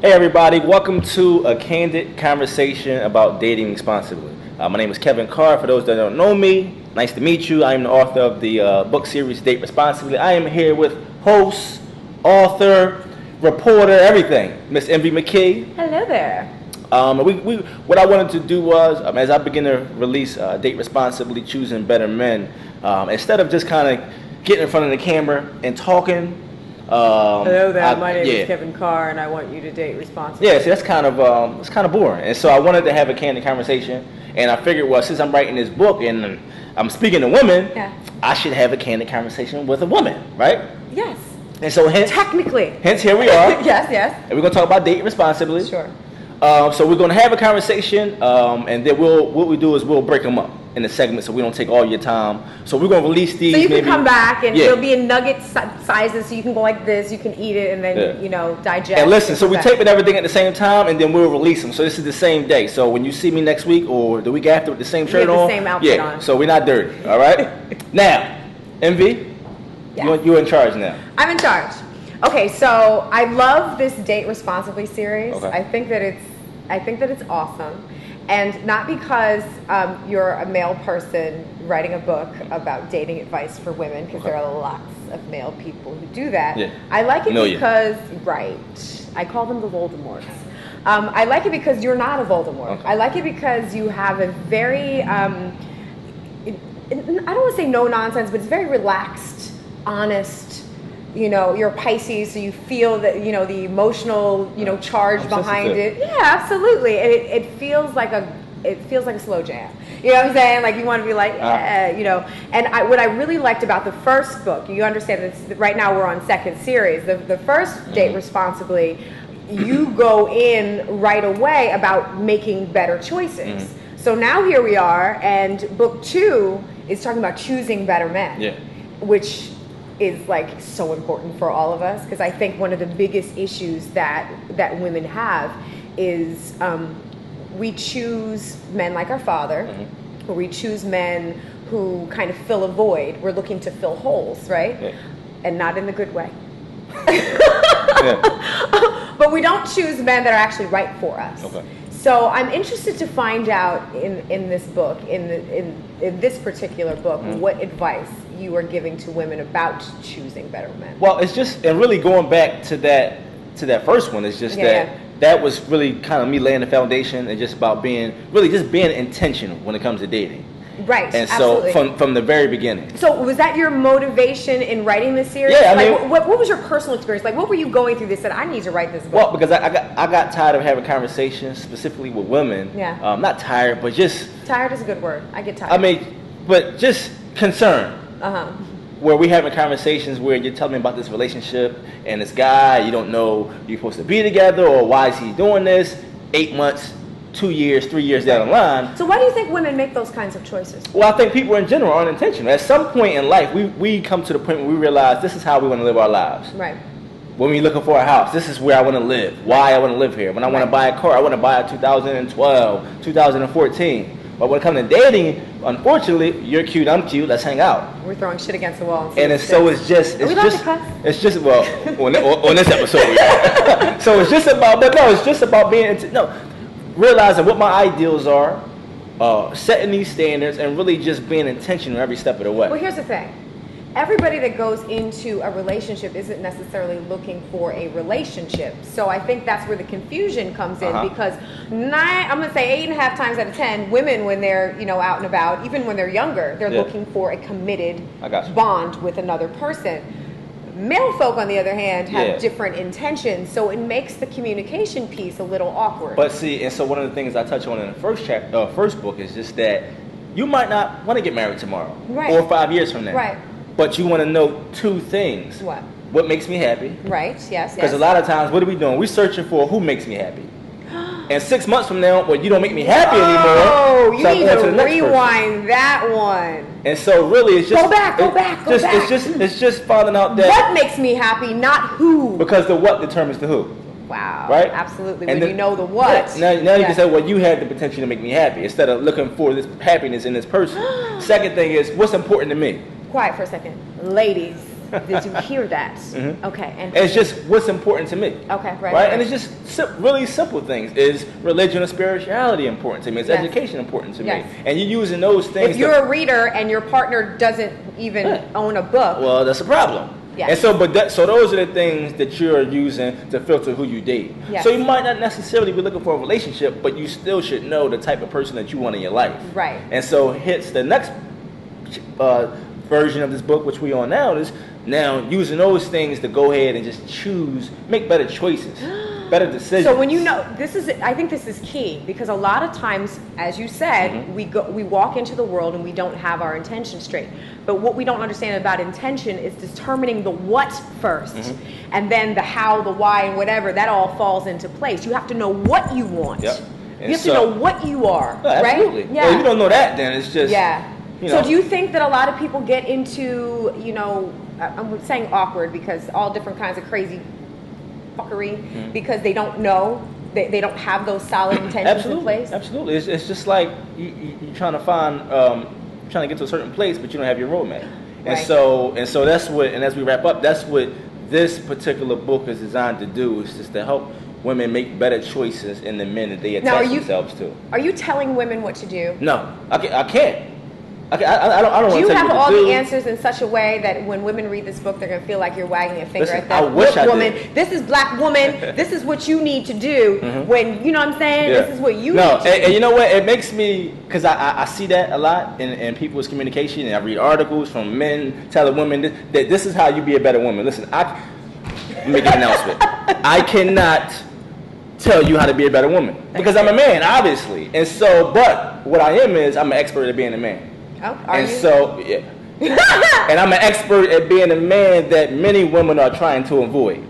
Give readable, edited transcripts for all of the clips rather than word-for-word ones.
Hey everybody, welcome to a candid conversation about dating responsibly. My name is Kevin Carr. For those that don't know me, nice to meet you. I am the author of the book series Date Responsibly. I am here with host, author, reporter, everything, Miss Envy McKee. Hello there. What I wanted to do was, as I begin to release Date Responsibly, Choosing Better Men, instead of just kind of getting in front of the camera and talking. Hello there, my name is Kevin Carr, and I want you to date responsibly. Yeah, see, that's kind of boring. And so I wanted to have a candid conversation, and I figured, well, since I'm writing this book and I'm speaking to women, I should have a candid conversation with a woman, right? Yes. And so hence here we are. Yes. And we're gonna talk about dating responsibly. Sure. So we're gonna have a conversation, and then what we do is we'll break them up in the segment so we don't take all your time. So we're gonna release these. So you can come back and it'll be in nugget sizes, so you can go like this, you can eat it, and then digest. And listen, so we're taping everything at the same time, and then we'll release them. So this is the same day. So when you see me next week or the week after with the same shirt on, the same outfit on. So we're not dirty. All right. Now, Envy, you're in charge now. I'm in charge. Okay, so I love this Date Responsibly series. Okay. I think that it's awesome. And not because you're a male person writing a book about dating advice for women, because there are lots of male people who do that. Yeah. I like it because, I call them the Voldemorts. I like it because you're not a Voldemort. Okay. I like it because you have a very, I don't want to say no nonsense, but it's very relaxed, honest. You're a Pisces, so you feel that, the emotional, charge behind it. Yeah, absolutely. And it feels like a slow jam. You know what I'm saying? Like you want to be like, And what I really liked about the first book, you understand that right now we're on second series. The first Date Responsibly, you go in right away about making better choices. Mm-hmm. So now here we are, and book 2 is talking about choosing better men, which is like so important for all of us, because I think one of the biggest issues that women have is we choose men like our father, or we choose men who kind of fill a void. We're looking to fill holes, right? Yeah. And not in the good way. But we don't choose men that are actually right for us. Okay. So I'm interested to find out in this book, in this particular book, what advice you are giving to women about choosing better men. Well, it's just, and really going back to that first one, it's just that was really kind of me laying the foundation and just about being intentional when it comes to dating. Right, and absolutely. So from the very beginning. So was that your motivation in writing this series? Yeah, I mean, what was your personal experience? Like, what were you going through that said, I need to write this book? Well, because I got tired of having conversations, specifically with women. Yeah. Not tired, but just... Tired is a good word. I get tired. I mean, but just concerned. Where we having conversations where you're telling me about this relationship and this guy, you don't know you're supposed to be together, or why is he doing this 8 months, 2 years, 3 years down the line. So why do you think women make those kinds of choices? Well, I think people in general aren't intentional. At some point in life, we come to the point where we realize this is how we want to live our lives. Right. When we're looking for a house, this is where I want to live, why I want to live here. When I want to buy a car, I want to buy a 2012, 2014. But when it comes to dating, unfortunately, you're cute, I'm cute, let's hang out. We're throwing shit against the wall. And it's just on this episode. So it's just about being, realizing what my ideals are, setting these standards, and really just being intentional every step of the way. Well, here's the thing. Everybody that goes into a relationship isn't necessarily looking for a relationship. So I think that's where the confusion comes in, because I'm going to say 8.5 times out of 10, women, when they're out and about, even when they're younger, they're looking for a committed bond with another person. Male folk, on the other hand, have different intentions, so it makes the communication piece a little awkward. But see, and so one of the things I touch on in the first book is just that you might not want to get married tomorrow, or 5 years from now. Right. But you want to know 2 things. What? What makes me happy? Right, yes. Because a lot of times, what are we doing? We're searching for who makes me happy. And 6 months from now, well, you don't make me happy anymore. Oh, you need to rewind that one. And so really, it's just... Go back. It's just finding out that... What makes me happy, not who. Because the what determines the who. Wow. Right? Absolutely. When you know the what. Now you can say, well, you had the potential to make me happy, instead of looking for this happiness in this person. Second thing is, what's important to me? Quiet for a second. Ladies, Did you hear that? Okay. And it's just what's important to me. Okay, right. Right? And it's just really simple things. Is religion or spirituality important to me? Is education important to me? And you're using those things. If you're a reader and your partner doesn't even own a book, well, that's a problem. Yes. And so those are the things that you're using to filter who you date. Yes. So you might not necessarily be looking for a relationship, but you still should know the type of person that you want in your life. Right. And so hits the next version of this book, which we on now, is now using those things to go ahead and just make better choices, better decisions. So when I think this is key, because a lot of times, as you said, we walk into the world and we don't have our intention straight. But what we don't understand about intention is determining the what first, and then the how, the why, and whatever, that all falls into place. You have to know what you want. Yep. You have to know what you are, right? Absolutely. Yeah. Well, if you don't know that, then it's just... Yeah. So do you think that a lot of people get into, I'm saying awkward because all different kinds of crazy fuckery because they don't know, they don't have those solid intentions in place? Absolutely. It's just like you're trying to find, trying to get to a certain place, but you don't have your roadmap. And so that's what, and as we wrap up, that's what this particular book is designed to do, is just to help women make better choices in the men that they attach themselves to. Are you telling women what to do? No, I can't. I don't want to tell you what to do. Do you have all the answers in such a way that when women read this book, they're going to feel like you're wagging a finger at them? I wish I woman, did. This is black woman. This is what you need to do when, you know what I'm saying? Yeah. This is what you need to do. And you know what? It makes me, because I see that a lot in people's communication, and I read articles from men telling women that this is how you be a better woman. Listen, let me make an announcement. I cannot tell you how to be a better woman because I'm a man, obviously. And so, but what I am is I'm an expert at being a man. Oh, are you? So, yeah. And I'm an expert at being a man that many women are trying to avoid,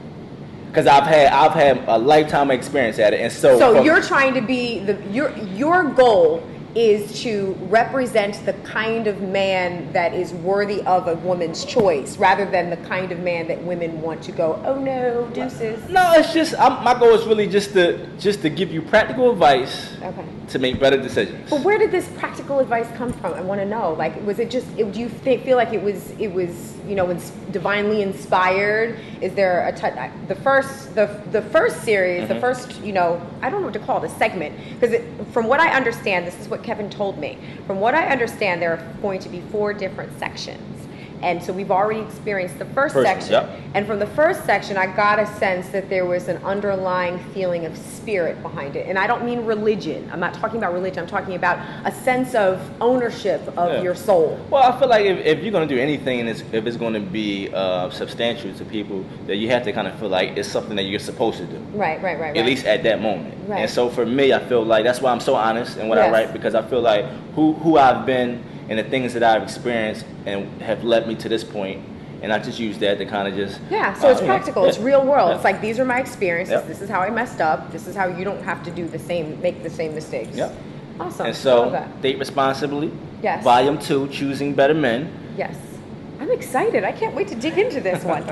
because I've had a lifetime experience at it. And so you're trying to be your goal is to represent the kind of man that is worthy of a woman's choice, rather than the kind of man that women want to go, oh no, deuces. No, it's just my goal is really just to give you practical advice to make better decisions. But where did this practical advice come from? I want to know. Like, was it just? Do you feel like it was divinely inspired? Is there the first series, the first I don't know what to call it, a segment, because from what I understand, this is what Kevin told me. From what I understand, there are going to be 4 different sections. And so we've already experienced the first section. Yep. And from the first section, I got a sense that there was an underlying feeling of spirit behind it. And I don't mean religion. I'm not talking about religion. I'm talking about a sense of ownership of your soul. Well, I feel like if you're going to do anything, and if it's going to be substantial to people, that you have to kind of feel like it's something that you're supposed to do. Right. At least at that moment. Right. And so for me, I feel like that's why I'm so honest in what I write, because I feel like who I've been and the things that I've experienced and have led me to this point, and I just use that to kind of just... Yeah, so it's practical, it's real world. It's like, these are my experiences, this is how I messed up, this is how you don't have to make the same mistakes. Yep. Awesome. And so, Date Responsibly, yes. Volume 2, Choosing Better Men. Yes. I'm excited. I can't wait to dig into this one.